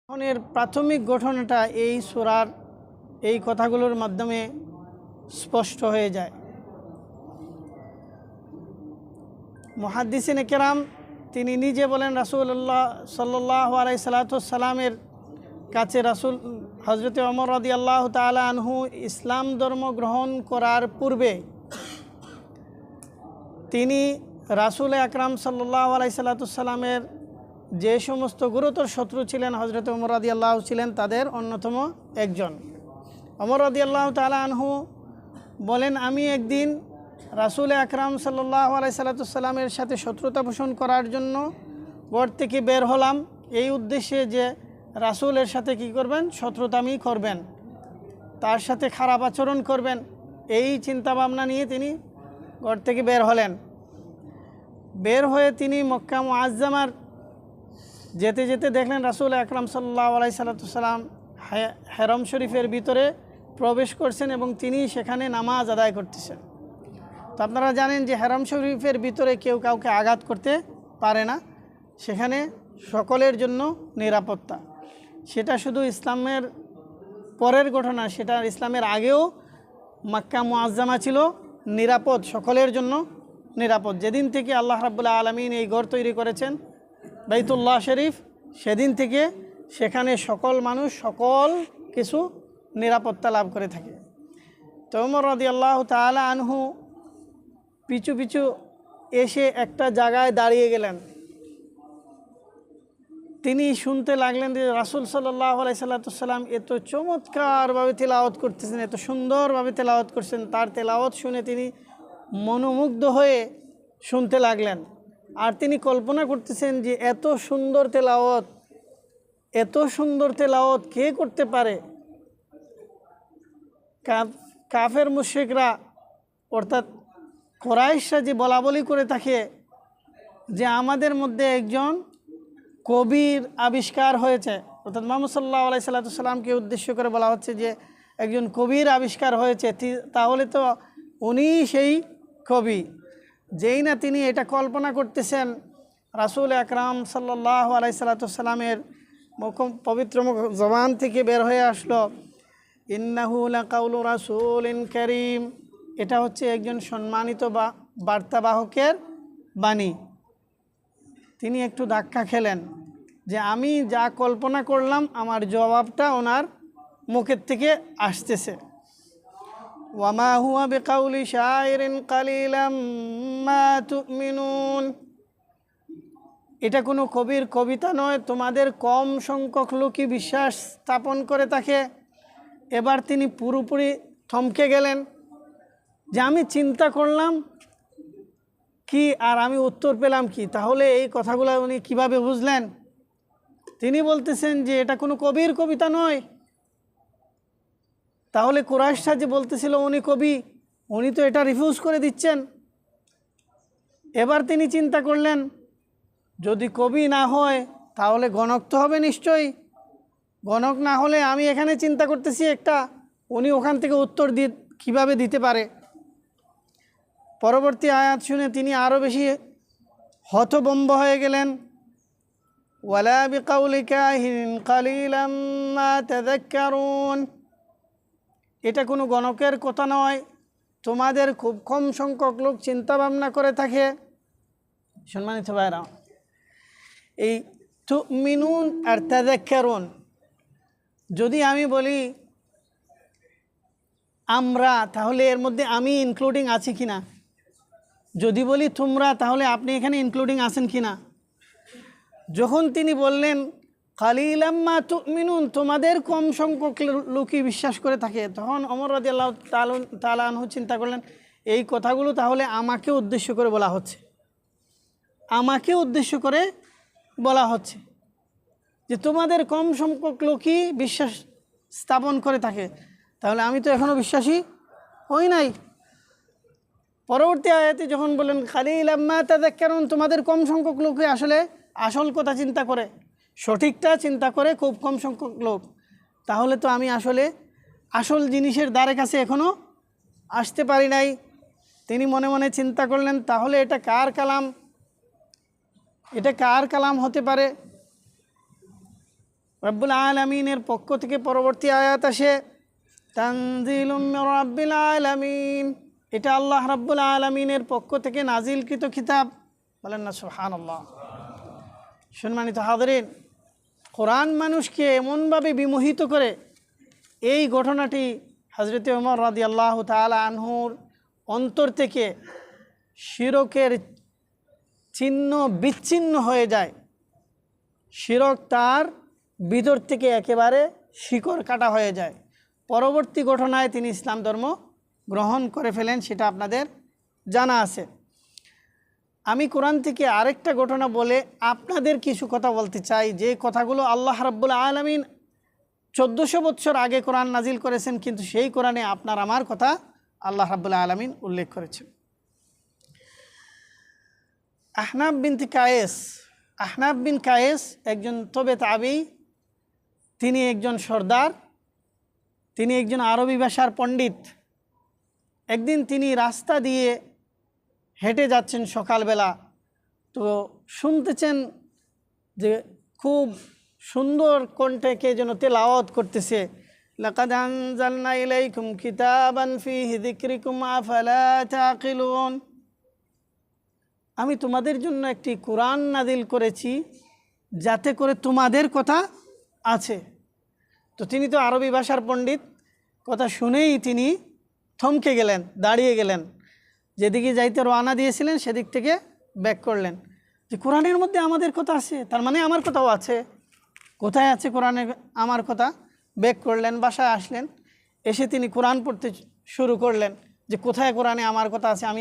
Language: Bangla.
এর প্রাথমিক গঠনটা এই সূরার এই কথাগুলোর মাধ্যমে স্পষ্ট হয়ে যায়। মুহাদ্দিসিনে কেরাম তিনি নিজে বলেন রাসূলুল্লাহ সাল্লাল্লাহু আলাইহি সাল্লামের কাছে রাসূল হযরত ওমর রাদিয়াল্লাহু তাআলা আনহু ইসলাম ধর্ম গ্রহণ করার পূর্বে তিনি রাসূল আকরাম সাল্লাল্লাহু আলাইহি সাল্লামের যে সমস্ত গুরুতর শত্রু ছিলেন হযরত ওমর রাদিয়াল্লাহু ছিলেন তাদের অন্যতম একজন। ওমর রাদিয়াল্লাহু তাআলা আনহু বলেন, আমি একদিন রাসূল আকরাম সাল্লাল্লাহু আলাইহি সাল্লামের সাথে শত্রুতা পোষণ করার জন্য ঘর থেকে বের হলাম, এই উদ্দেশ্যে যে রাসূলের সাথে কি করবেন, শত্রুতামি করবেন, তার সাথে খারাপ আচরণ করবেন, এই চিন্তা ভাবনা নিয়ে তিনি ঘর থেকে বের হলেন। বের হয়ে তিনি মক্কা মুআজ্জামার যেতে যেতে দেখলেন রাসূল আকরাম সাল্লাল্লাহু আলাইহি সাল্লাম হেরম শরীফের ভিতরে প্রবেশ করছেন এবং তিনি সেখানে নামাজ আদায় করতেছেন। তো আপনারা জানেন যে হেরম শরীফের ভিতরে কেউ কাউকে আঘাত করতে পারে না, সেখানে সকলের জন্য নিরাপত্তা। সেটা শুধু ইসলামের পরের ঘটনা, সেটা ইসলামের আগেও মক্কা মুআজ্জামা ছিল নিরাপদ, সকলের জন্য নিরাপদ। যেদিন থেকে আল্লাহ রাব্বুল আলামিন এই ঘর তৈরি করেছেন বাইতুল্লাহ শরীফ, সেদিন থেকে সেখানে সকল মানুষ সকল কিছু নিরাপত্তা লাভ করে থাকে। তো ওমর রাদিয়াল্লাহু তাআলা আনহু পিছু পিছু এসে একটা জায়গায় দাঁড়িয়ে গেলেন। তিনি শুনতে লাগলেন যে রাসূল সাল্লাল্লাহু আলাইহি সাল্লাম এত চমৎকারভাবে তেলাওয়াত করতেছেন, এত সুন্দরভাবে তেলাওয়াত করছেন। তার তেলাওয়াত শুনে তিনি মনোমুগ্ধ হয়ে শুনতে লাগলেন। আর তিনি কল্পনা করতেছেন যে এত সুন্দর তেলাওয়াত কে করতে পারে। কাফের মুশরিকরা অর্থাৎ কুরাইশরা যে বলাবলি করে থাকে যে আমাদের মধ্যে একজন কবির আবিষ্কার হয়েছে, অর্থাৎ মুহাম্মদ সাল্লাল্লাহু আলাইহি সাল্লামকে উদ্দেশ্য করে বলা হচ্ছে যে একজন কবির আবিষ্কার হয়েছে, তাহলে তো উনি সেই কবি। যেই না তিনি এটা কল্পনা করতেছেন, রাসূল আকরাম সাল্লাল্লাহু আলাইহি সাল্লামের পবিত্র জবান থেকে বের হয়ে আসলো, ইন্নাহু লাকাউলু রাসূলিন কারীম, এটা হচ্ছে একজন সম্মানিত বার্তাবাহকের বাণী। তিনি একটু ধাক্কা খেলেন যে আমি যা কল্পনা করলাম আমার জবাবটা ওনার মুখের থেকে আসতেছে। ওয়ামা হুয়া বিকাউলি শায়রিন কালিলাম মা তুমিনুন, এটা কোনো কবির কবিতা নয়, তোমাদের কম সংখ্যক লোকই বিশ্বাস স্থাপন করে থাকে। এবার তিনি পুরোপুরি থমকে গেলেন যে আমি চিন্তা করলাম কি আর আমি উত্তর পেলাম কি, তাহলে এই কথাগুলো উনি কিভাবে বুঝলেন? তিনি বলতেছেন যে এটা কোনো কবির কবিতা নয়, তাহলে কুরাইশরা যে বলতেছিল উনি কবি, উনি তো এটা রিফিউজ করে দিচ্ছেন। এবার তিনি চিন্তা করলেন যদি কবি না হয় তাহলে গণক তো হবে নিশ্চয়ই, গণক না হলে আমি এখানে চিন্তা করতেছি একটা, উনি ওখান থেকে উত্তর কীভাবে দিতে পারে। পরবর্তী আয়াত শুনে তিনি আরও বেশি হতভম্ব হয়ে গেলেন। ওয়ালা বিকাউলি কাহিন কালিলাম মা তাযাক্কারুন, এটা কোনো গণকের কথা নয়, তোমাদের খুব কম সংখ্যক লোক চিন্তা ভাবনা করে থাকে। সম্মানিত ভাইরা, এই তুমিনুন আর তাযাক্কারুন, যদি আমি বলি আমরা, তাহলে এর মধ্যে আমি ইনক্লুডিং আছি কিনা? যদি বলি তোমরা, তাহলে আপনি এখানে ইনক্লুডিং আছেন কিনা? যখন তিনি বললেন কালিলাম মা তুমিনুন, তোমাদের কম সংখ্যক লোকই বিশ্বাস করে থাকে, তখন ওমর রাদিয়াল্লাহু তাআলা আনহু চিন্তা করলেন এই কথাগুলো তাহলে আমাকে উদ্দেশ্য করে বলা হচ্ছে, আমাকে উদ্দেশ্য করে বলা হচ্ছে যে তোমাদের কম সংখ্যক লোকই বিশ্বাস স্থাপন করে থাকে, তাহলে আমি তো এখনও বিশ্বাসী হই নাই। পরবর্তী আয়াতে যখন বলেন কালিলাম মা তাযাক্কারুন, তোমাদের কম সংখ্যক লোকই আসলে আসল কথা চিন্তা করে, সঠিকটা চিন্তা করে খুব কম সংখ্যক লোক, তাহলে তো আমি আসলে আসল জিনিসের দ্বারে কাছে এখনও আসতে পারি নাই। তিনি মনে মনে চিন্তা করলেন তাহলে এটা কার কালাম, এটা কার কালাম হতে পারে? রব্বুল আলামিনের পক্ষ থেকে পরবর্তী আয়াত আসে তানজিলুম মির রাব্বিল আলামিন, এটা আল্লাহ রাব্বুল আলামিনের পক্ষ থেকে নাজিলকৃত কিতাব। বলেন না সুবহানাল্লাহ। সম্মানিত হাজরিন, কোরআন মানুষকে এমনভাবে বিমোহিত করে, এই ঘটনাটি হযরতে ওমর রাদিয়াল্লাহু তাআলা আনহুর অন্তর থেকে শিরকের চিহ্ন বিচ্ছিন্ন হয়ে যায়। শিরক তার ভিতর থেকে একেবারে শিকড় কাটা হয়ে যায়। পরবর্তী ঘটনায় তিনি ইসলাম ধর্ম গ্রহণ করে ফেলেন, সেটা আপনাদের জানা আছে। আমি কোরআন থেকে আরেকটা ঘটনা বলে আপনাদের কিছু কথা বলতে চাই, যে কথাগুলো আল্লাহ রাব্বুল আলামিন 1400 বছর আগে কোরআন নাজিল করেছেন, কিন্তু সেই কোরআনে আপনার আমার কথা আল্লাহ রাব্বুল আলামিন উল্লেখ করেছেন। আহনাব বিন কায়েস একজন তবে তাবী, তিনি একজন সর্দার, তিনি একজন আরবি ভাষার পণ্ডিত। একদিন তিনি রাস্তা দিয়ে হেঁটে যাচ্ছেন সকালবেলা, তো শুনতেছেন যে খুব সুন্দর কণ্ঠে কে যেন তেলাওয়াত করতেছে, লাকাদ আনজালনা ইলাইকুম কিতাবান ফীহি যিকরিকুম আফালা তাকিলুন, আমি তোমাদের জন্য একটি কোরআন নাজিল করেছি যাতে করে তোমাদের কথা আছে। তো তিনি তো আরবি ভাষার পণ্ডিত, কথা শুনেই তিনি থমকে গেলেন, দাঁড়িয়ে গেলেন, যেদিকে যাইতে রওনা দিয়েছিলেন সেদিক থেকে ব্যাক করলেন, যে কোরআনের মধ্যে আমাদের কথা আছে, তার মানে আমার কথাও আছে, কোথায় আছে কোরআনে আমার কথা? ব্যাক করলেন, বাসায় আসলেন, এসে তিনি কোরআন পড়তে শুরু করলেন, যে কোথায় কোরআনে আমার কথা আছে, আমি